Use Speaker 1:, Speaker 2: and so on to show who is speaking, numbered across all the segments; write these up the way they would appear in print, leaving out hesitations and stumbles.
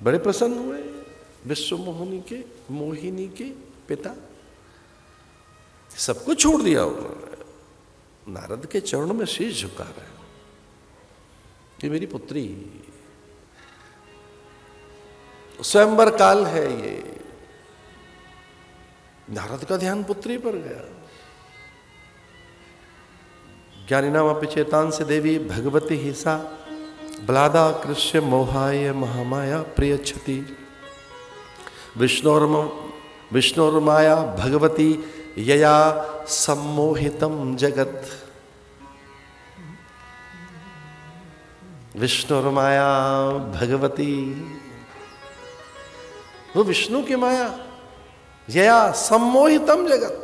Speaker 1: बड़े प्रसन्न हुए विश्व मोहिनी के पिता। सब कुछ छोड़ दिया उन्होंने, नारद के चरणों में शीश झुका रहे हैं कि मेरी पुत्री, स्वयंवर काल है ये। नारद का ध्यान पुत्री पर गया। ज्ञानिनामपि चेतांसि देवी भगवती हिसा ब्लादा कृष्य मोहाय महामाया प्रियच्छति। विष्णोर्माया भगवती यया सम्मोहितम जगत। विष्णुर्माया भगवती, वो विष्णु की माया, यया सम्मोहितम जगत।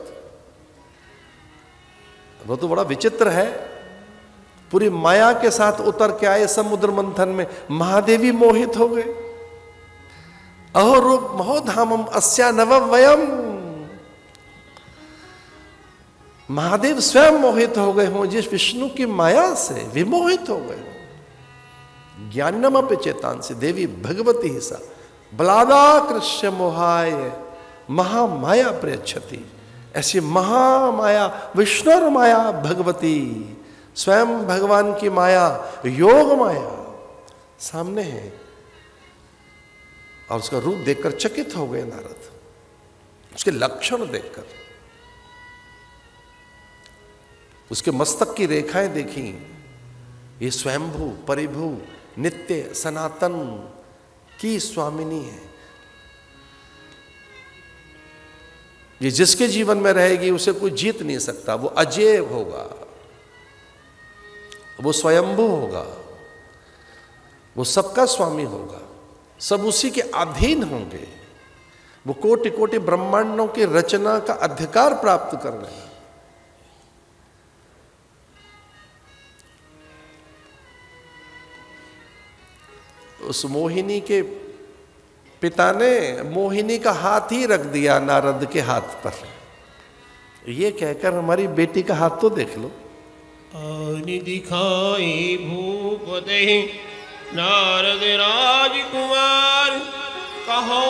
Speaker 1: वो तो बड़ा विचित्र है, पूरी माया के साथ उतर के आए समुद्र मंथन में, महादेवी मोहित हो गए। अहो रूप महोधामम अस्या नववयम, महादेव स्वयं मोहित हो गए हों, जिस विष्णु की माया से विमोहित हो गए हों। ज्ञानमपि चेतांसि देवी भगवती हिसा बलादा कृष्य मोहाय महामाया प्रयच्छति। ऐसी महामाया, विष्णु माया भगवती, स्वयं भगवान की माया, योग माया सामने है। और उसका रूप देखकर चकित हो गए नारद, उसके लक्षण देखकर। उसके मस्तक की रेखाएं देखी, ये स्वयंभू परिभू नित्य सनातन की स्वामिनी है। ये जिसके जीवन में रहेगी उसे कोई जीत नहीं सकता। वो अजेय होगा, वो स्वयंभू होगा, वो सबका स्वामी होगा, सब उसी के अधीन होंगे। वो कोटि कोटि ब्रह्मांडों की रचना का अधिकार प्राप्त कर लेगा। उस मोहिनी के पिता ने मोहिनी का हाथ ही रख दिया नारद के हाथ पर। ये कहकर हमारी बेटी का हाथ तो देख लो।
Speaker 2: दिखाई भूपते नारद राजकुमार, कहो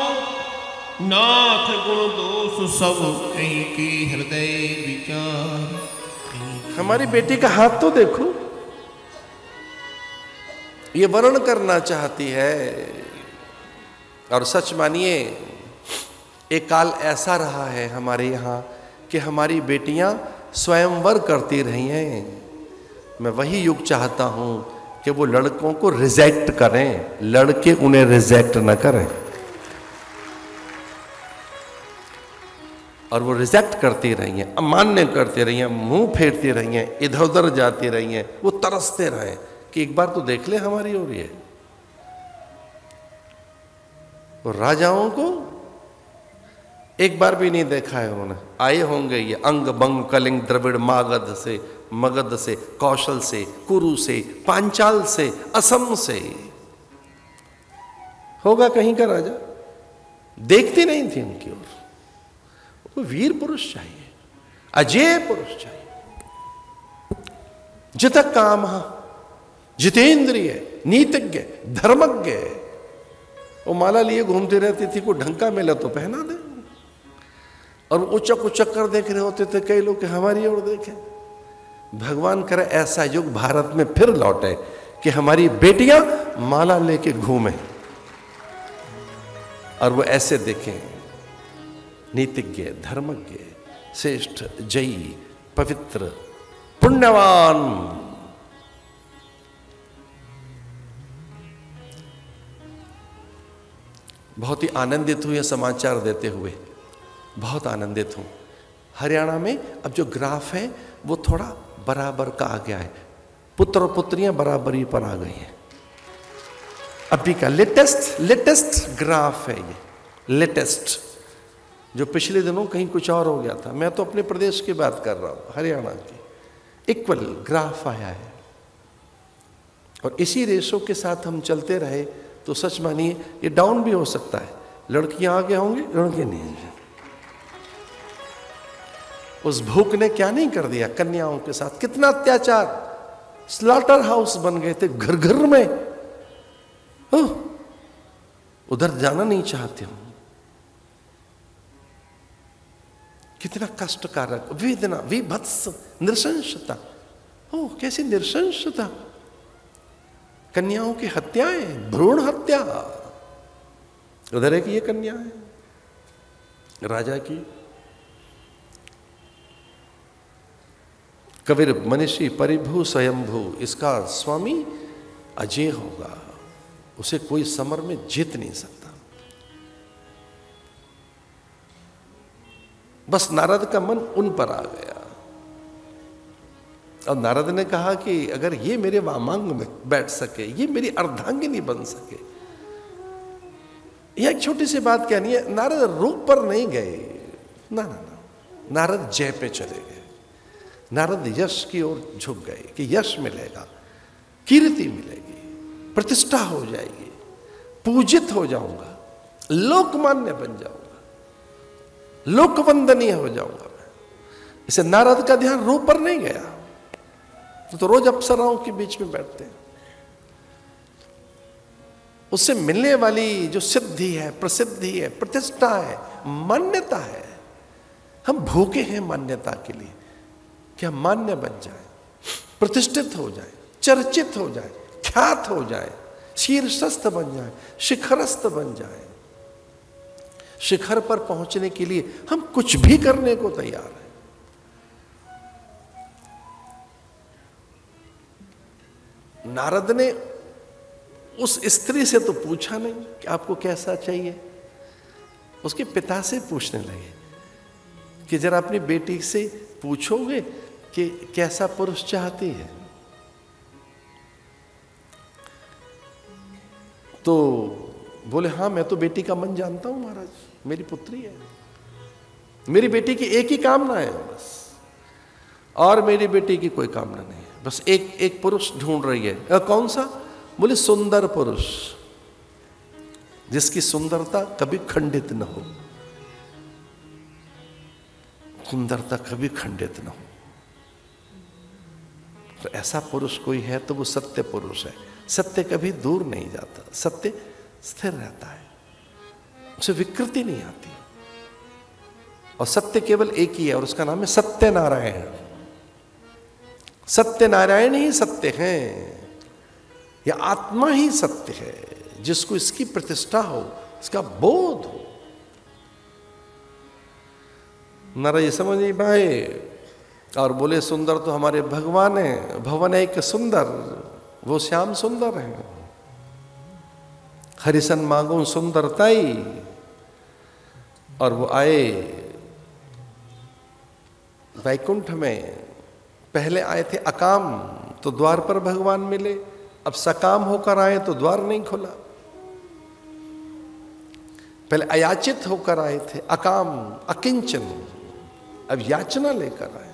Speaker 2: नाथ गुण दोष सब कहीं की हृदय विचार।
Speaker 1: हमारी बेटी का हाथ तो देखो। ये वर्णन करना चाहती है। और सच मानिए, एक काल ऐसा रहा है हमारे यहाँ कि हमारी बेटियां स्वयंवर करती रही हैं। मैं वही युग चाहता हूं कि वो लड़कों को रिजेक्ट करें, लड़के उन्हें रिजेक्ट न करें। और वो रिजेक्ट करती रही हैं, अमान्य करती रही हैं, मुंह फेरती रही हैं, इधर उधर जाती रही हैं। वो तरसते रहे कि एक बार तो देख ले हमारी ओर। ये तो राजाओं को एक बार भी नहीं देखा है उन्होंने। आए होंगे ये अंग बंग कलिंग द्रविड़ मगध से कौशल से कुरु से पांचाल से असम से। होगा कहीं का राजा, देखती नहीं थी उनकी ओर। वो वीर पुरुष चाहिए, अजेय पुरुष चाहिए। जित काम जितेंद्रिय नीतिज्ञ धर्मज्ञ। वो माला लिए घूमती रहती थी, कोई ढंका मिला तो पहना दे। और उचक उचक कर देख रहे होते थे कई लोग कि हमारी ओर देखें। भगवान करे ऐसा युग भारत में फिर लौटे कि हमारी बेटियां माला लेके घूमें और वो ऐसे देखें, नीतिज्ञ धर्मज्ञ श्रेष्ठ जयी पवित्र पुण्यवान। बहुत ही आनंदित हूं यह समाचार देते हुए, बहुत आनंदित हूं। हरियाणा में अब जो ग्राफ है वो थोड़ा बराबर का आ गया है। पुत्र और पुत्रियां बराबरी पर आ गई हैं। अभी का लेटेस्ट ग्राफ है ये, लेटेस्ट। जो पिछले दिनों कहीं कुछ और हो गया था। मैं तो अपने प्रदेश की बात कर रहा हूं, हरियाणा की। इक्वल ग्राफ आया है। और इसी रेशो के साथ हम चलते रहे तो सच मानिए ये डाउन भी हो सकता है। लड़कियां आगे होंगी, लड़के नहीं। उस भूख ने क्या नहीं कर दिया कन्याओं के साथ, कितना अत्याचार। स्लॉटर हाउस बन गए थे घर घर में। उधर जाना नहीं चाहते हो। कितना कष्टकारक, वेदना, विभत्स, नृशंसता। ओ कैसी नृशंसता, कन्याओं की हत्याएं, भ्रूण हत्या। उधर एक ये कन्या है राजा की। कबीर मनीषी परिभू स्वयंभू, इसका स्वामी अजय होगा, उसे कोई समर में जीत नहीं सकता। बस नारद का मन उन पर आ गया और नारद ने कहा कि अगर ये मेरे वामांग में बैठ सके, ये मेरी अर्धांगिनी बन सके। यह एक छोटी सी बात कहनी है, नारद रूप पर नहीं गए, ना ना ना, नारद जय पे चले गए। नारद यश की ओर झुक गए कि यश मिलेगा, कीर्ति मिलेगी, प्रतिष्ठा हो जाएगी, पूजित हो जाऊंगा, लोकमान्य बन जाऊंगा, लोकवंदनीय हो जाऊंगा मैं। इसे नारद का ध्यान रूप पर नहीं गया। तो रोज अप्सराओं के बीच में बैठते हैं, उससे मिलने वाली जो सिद्धि है, प्रसिद्धि है, प्रतिष्ठा है, मान्यता है, हम भूखे हैं मान्यता के लिए कि हम मान्य बन जाए, प्रतिष्ठित हो जाए, चर्चित हो जाए, ख्यात हो जाए, शीर्षस्थ बन जाए, शिखरस्थ बन जाए। शिखर पर पहुंचने के लिए हम कुछ भी करने को तैयार हैं। नारद ने उस स्त्री से तो पूछा नहीं कि आपको कैसा चाहिए, उसके पिता से पूछने लगे कि जरा अपनी बेटी से पूछोगे कि कैसा पुरुष चाहती है। तो बोले हाँ मैं तो बेटी का मन जानता हूं महाराज, मेरी पुत्री है, मेरी बेटी की एक ही कामना है बस, और मेरी बेटी की कोई कामना नहीं है, बस एक पुरुष ढूंढ रही है। कौन सा? बोले सुंदर पुरुष, जिसकी सुंदरता कभी खंडित न हो, सुंदरता कभी खंडित न हो। तो ऐसा पुरुष कोई है तो वो सत्य पुरुष है। सत्य कभी दूर नहीं जाता, सत्य स्थिर रहता है, उसे विकृति नहीं आती। और सत्य केवल एक ही है और उसका नाम है सत्यनारायण। सत्यनारायण ही सत्य हैं, या आत्मा ही सत्य है, जिसको इसकी प्रतिष्ठा हो, इसका बोध हो। नारद ये समझ नहीं पाए और बोले सुंदर तो हमारे भगवान है, भवन है एक सुंदर, वो श्याम सुंदर है। हरिसन मांगो सुंदरताई। और वो आए वैकुंठ में, पहले आए थे अकाम तो द्वार पर भगवान मिले, अब सकाम होकर आए तो द्वार नहीं खुला। पहले अयाचित होकर आए थे, अकाम अकिंचन, अब याचना लेकर आए।